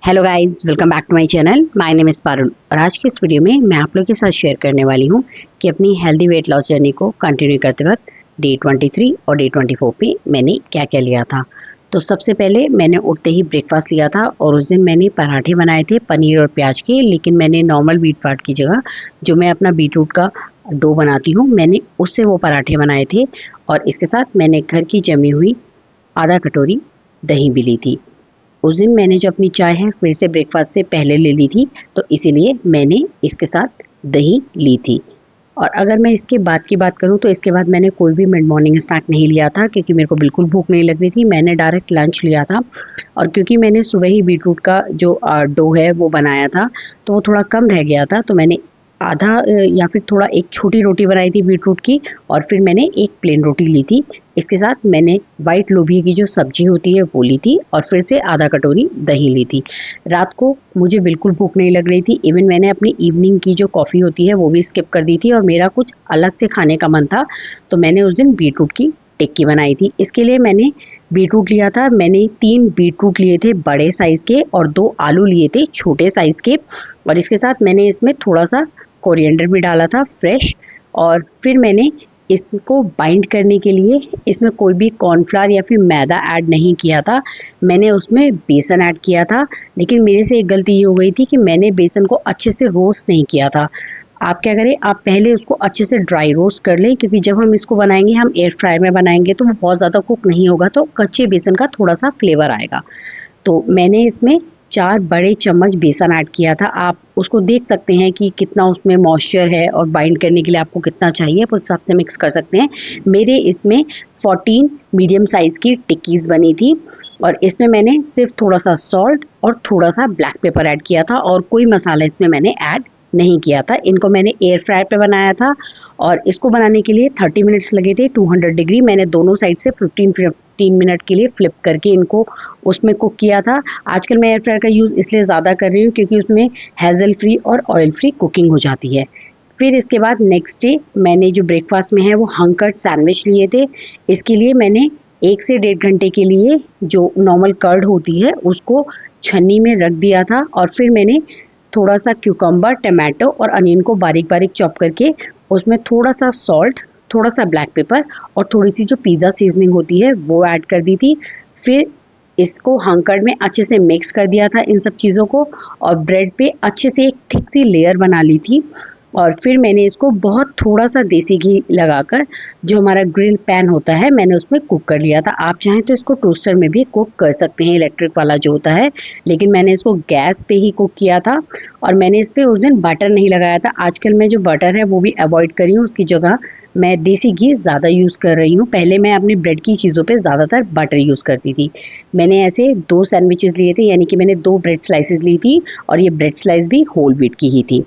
Hello guys, welcome back to my channel. My name is Parul और आज की इस वीडियो में मैं आप लोग के साथ शेयर करने वाली हूँ कि अपनी हेल्दी वेट लॉस जर्नी को कंटिन्यू करते वक्त डे 23 और डे 24 पे मैंने क्या क्या लिया था। तो सबसे पहले मैंने उठते ही ब्रेकफास्ट लिया था और उस दिन मैंने पराठे बनाए थे पनीर और प्याज के, लेकिन मैंने नॉर्मल व्हीट फ्लावर की जगह जो मैं अपना बीटरूट का डो बनाती हूँ मैंने उससे वो पराठे बनाए थे। और इसके साथ मैंने घर की जमी हुई आधा कटोरी दही भी ली थी। उस दिन मैंने जो अपनी चाय है फिर से ब्रेकफास्ट से पहले ले ली थी, तो इसीलिए मैंने इसके साथ दही ली थी। और अगर मैं इसके बाद की बात करूं तो इसके बाद मैंने कोई भी मिड मॉर्निंग स्नैक नहीं लिया था, क्योंकि मेरे को बिल्कुल भूख नहीं लग रही थी। मैंने डायरेक्ट लंच लिया था और क्योंकि मैंने सुबह ही बीटरूट का जो डो है वो बनाया था तो वो थोड़ा कम रह गया था, तो मैंने आधा या फिर थोड़ा एक छोटी रोटी बनाई थी बीटरूट की और फिर मैंने एक प्लेन रोटी ली थी। इसके साथ मैंने वाइट लोबिया की जो सब्जी होती है वो ली थी और फिर से आधा कटोरी दही ली थी। रात को मुझे बिल्कुल भूख नहीं लग रही थी, इवन मैंने अपनी इवनिंग की जो कॉफ़ी होती है वो भी स्किप कर दी थी और मेरा कुछ अलग से खाने का मन था, तो मैंने उस दिन बीटरूट की टिक्की बनाई थी। इसके लिए मैंने बीटरूट लिया था, मैंने 3 बीटरूट लिए थे बड़े साइज़ के और 2 आलू लिए थे छोटे साइज़ के। और इसके साथ मैंने इसमें थोड़ा सा कोरिएंडर भी डाला था फ्रेश। और फिर मैंने इसको बाइंड करने के लिए इसमें कोई भी कॉर्नफ्लावर या फिर मैदा ऐड नहीं किया था, मैंने उसमें बेसन ऐड किया था। लेकिन मेरे से एक गलती ये हो गई थी कि मैंने बेसन को अच्छे से रोस्ट नहीं किया था। आप क्या करें, आप पहले उसको अच्छे से ड्राई रोस्ट कर लें, क्योंकि जब हम इसको बनाएंगे हम एयर फ्रायर में बनाएंगे तो वो बहुत ज़्यादा कुक नहीं होगा, तो कच्चे बेसन का थोड़ा सा फ्लेवर आएगा। तो मैंने इसमें 4 बड़े चम्मच बेसन ऐड किया था। आप उसको देख सकते हैं कि कितना उसमें मॉइस्चर है और बाइंड करने के लिए आपको कितना चाहिए, आप उस हिसाब से मिक्स कर सकते हैं। मेरे इसमें 14 मीडियम साइज़ की टिक्कीज़ बनी थी और इसमें मैंने सिर्फ थोड़ा सा सॉल्ट और थोड़ा सा ब्लैक पेपर ऐड किया था और कोई मसाला इसमें मैंने ऐड नहीं किया था। इनको मैंने एयर फ्रायर पे बनाया था और इसको बनाने के लिए 30 मिनट्स लगे थे 200 डिग्री। मैंने दोनों साइड से 15 मिनट के लिए फ्लिप करके इनको उसमें कुक किया था। आजकल मैं एयर फ्रायर का यूज़ इसलिए ज़्यादा कर रही हूँ क्योंकि उसमें हेज़ल फ्री और ऑयल फ्री कुकिंग हो जाती है। फिर इसके बाद नेक्स्ट डे मैंने जो ब्रेकफास्ट में है वो हंग कट सैंडविच लिए थे। इसके लिए मैंने 1 से 1.5 घंटे के लिए जो नॉर्मल कर्ड होती है उसको छन्नी में रख दिया था और फिर मैंने थोड़ा सा क्यूकम्बर, टमाटो और अनियन को बारीक बारीक चॉप करके उसमें थोड़ा सा सॉल्ट, थोड़ा सा ब्लैक पेपर और थोड़ी सी जो पिज़्ज़ा सीजनिंग होती है वो ऐड कर दी थी। फिर इसको हंकड़ में अच्छे से मिक्स कर दिया था इन सब चीज़ों को और ब्रेड पे अच्छे से एक थिक सी लेयर बना ली थी। और फिर मैंने इसको बहुत थोड़ा सा देसी घी लगाकर जो हमारा ग्रिल पैन होता है मैंने उसमें कुक कर लिया था। आप चाहें तो इसको टोस्टर में भी कुक कर सकते हैं, इलेक्ट्रिक वाला जो होता है, लेकिन मैंने इसको गैस पे ही कुक किया था। और मैंने इस पर उस दिन बटर नहीं लगाया था। आजकल मैं जो बटर है वो भी अवॉइड करी हूँ, उसकी जगह मैं देसी घी ज़्यादा यूज़ कर रही हूँ। पहले मैं अपनी ब्रेड की चीज़ों पे ज़्यादातर बटर यूज़ करती थी। मैंने ऐसे 2 सैंडविचेस लिए थे, यानी कि मैंने 2 ब्रेड स्लाइसेस ली थी और ये ब्रेड स्लाइस भी होल व्हीट की ही थी।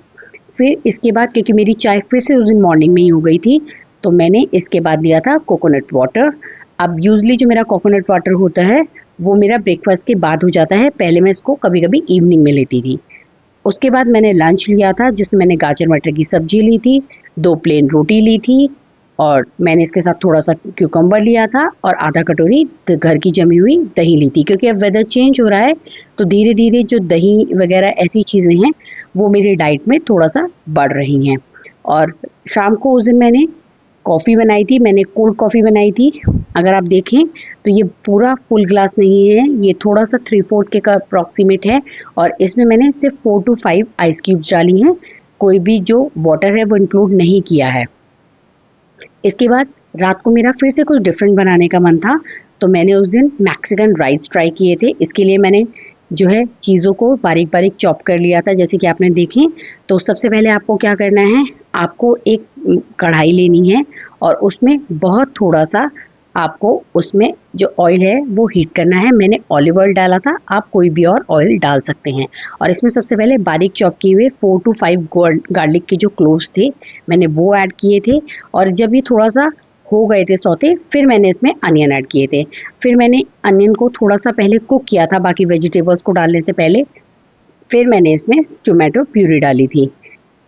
फिर इसके बाद क्योंकि मेरी चाय फिर से उस दिन मॉर्निंग में ही हो गई थी तो मैंने इसके बाद लिया था कोकोनट वाटर। अब यूजली जो मेरा कोकोनट वाटर होता है वो मेरा ब्रेकफास्ट के बाद हो जाता है, पहले मैं इसको कभी कभी इवनिंग में लेती थी। उसके बाद मैंने लंच लिया था जिसमें मैंने गाजर मटर की सब्जी ली थी, 2 प्लेन रोटी ली थी और मैंने इसके साथ थोड़ा सा क्यूकम्बर लिया था और आधा कटोरी घर की जमी हुई दही ली थी। क्योंकि अब वेदर चेंज हो रहा है तो धीरे धीरे जो दही वगैरह ऐसी चीज़ें हैं वो मेरी डाइट में थोड़ा सा बढ़ रही हैं। और शाम को उस दिन मैंने कॉफ़ी बनाई थी, मैंने कोल्ड कॉफ़ी बनाई थी। अगर आप देखें तो ये पूरा फुल ग्लास नहीं है, ये थोड़ा सा 3/4 के का अप्रॉक्सीमेट है और इसमें मैंने सिर्फ 4 to 5 आइस क्यूब्स डाली हैं, कोई भी जो वाटर है वो इंक्लूड नहीं किया है। इसके बाद रात को मेरा फिर से कुछ डिफरेंट बनाने का मन था तो मैंने उस दिन मैक्सिकन राइस ट्राई किए थे। इसके लिए मैंने जो है चीज़ों को बारीक बारीक चॉप कर लिया था, जैसे कि आपने देखें। तो सबसे पहले आपको क्या करना है, आपको एक कढ़ाई लेनी है और उसमें बहुत थोड़ा सा आपको उसमें जो ऑयल है वो हीट करना है। मैंने ऑलिव ऑयल डाला था, आप कोई भी और ऑयल डाल सकते हैं। और इसमें सबसे पहले बारीक चॉप किए हुए 4 to 5 गार्लिक के जो क्लोव्स थे मैंने वो ऐड किए थे। और जब ये थोड़ा सा हो गए थे सौते फिर मैंने इसमें अनियन ऐड किए थे। फिर मैंने अनियन को थोड़ा सा पहले कुक किया था बाकी वेजिटेबल्स को डालने से पहले। फिर मैंने इसमें टोमेटो प्यूरी डाली थी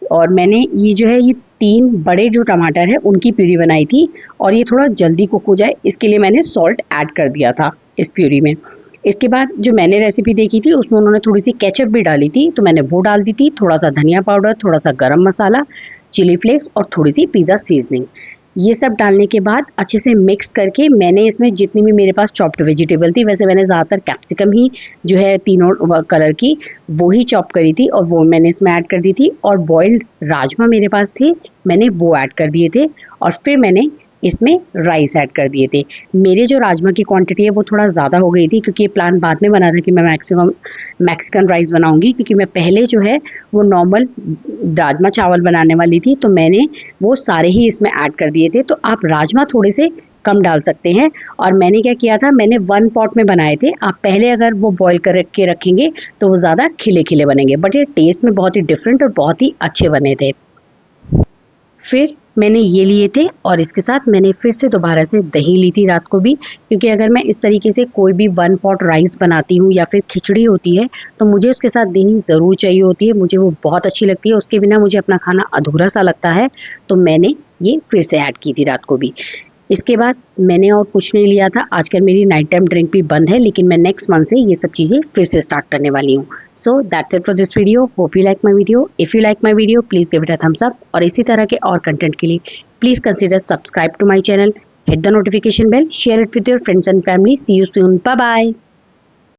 और मैंने ये जो है ये 3 बड़े जो टमाटर है उनकी प्यूरी बनाई थी और ये थोड़ा जल्दी कुक हो जाए इसके लिए मैंने सॉल्ट ऐड कर दिया था इस प्यूरी में। इसके बाद जो मैंने रेसिपी देखी थी उसमें उन्होंने थोड़ी सी केचप भी डाली थी, तो मैंने वो डाल दी थी, थोड़ा सा धनिया पाउडर, थोड़ा सा गरम मसाला, चिली फ्लेक्स और थोड़ी सी पिज़्ज़ा सीजनिंग। ये सब डालने के बाद अच्छे से मिक्स करके मैंने इसमें जितनी भी मेरे पास चॉप्ड वेजिटेबल थी, वैसे मैंने ज़्यादातर कैप्सिकम ही जो है तीनों कलर की वो ही चॉप करी थी और वो मैंने इसमें ऐड कर दी थी, और बॉइल्ड राजमा मेरे पास थे, मैंने वो ऐड कर दिए थे, और फिर मैंने इसमें राइस ऐड कर दिए थे। मेरे जो राजमा की क्वांटिटी है वो थोड़ा ज़्यादा हो गई थी, क्योंकि ये प्लान बाद में बना था कि मैं मैक्सिकन राइस बनाऊंगी, क्योंकि मैं पहले जो है वो नॉर्मल राजमा चावल बनाने वाली थी, तो मैंने वो सारे ही इसमें ऐड कर दिए थे। तो आप राजमा थोड़े से कम डाल सकते हैं। और मैंने क्या किया था, मैंने 1 पॉट में बनाए थे। आप पहले अगर वो बॉईल कर के रखेंगे तो वो ज़्यादा खिले खिले बनेंगे, बट ये टेस्ट में बहुत ही डिफरेंट और बहुत ही अच्छे बने थे। फिर मैंने ये लिए थे और इसके साथ मैंने फिर से दोबारा से दही ली थी रात को भी, क्योंकि अगर मैं इस तरीके से कोई भी 1 पॉट राइस बनाती हूँ या फिर खिचड़ी होती है तो मुझे उसके साथ दही ज़रूर चाहिए होती है, मुझे वो बहुत अच्छी लगती है, उसके बिना मुझे अपना खाना अधूरा सा लगता है। तो मैंने ये फिर से ऐड की थी रात को भी। इसके बाद मैंने और कुछ नहीं लिया था। आजकल मेरी नाइट टाइम ड्रिंक भी बंद है, लेकिन मैं नेक्स्ट मंथ से ये सब चीज़ें फिर से स्टार्ट करने वाली हूँ। So that's it for this video. Hope you like my video. If you like my video please give it a thumbs up, और इसी तरह के और कंटेंट के लिए please consider subscribe to my channel, hit the notification bell, share it with your friends and family. See you soon. Bye bye.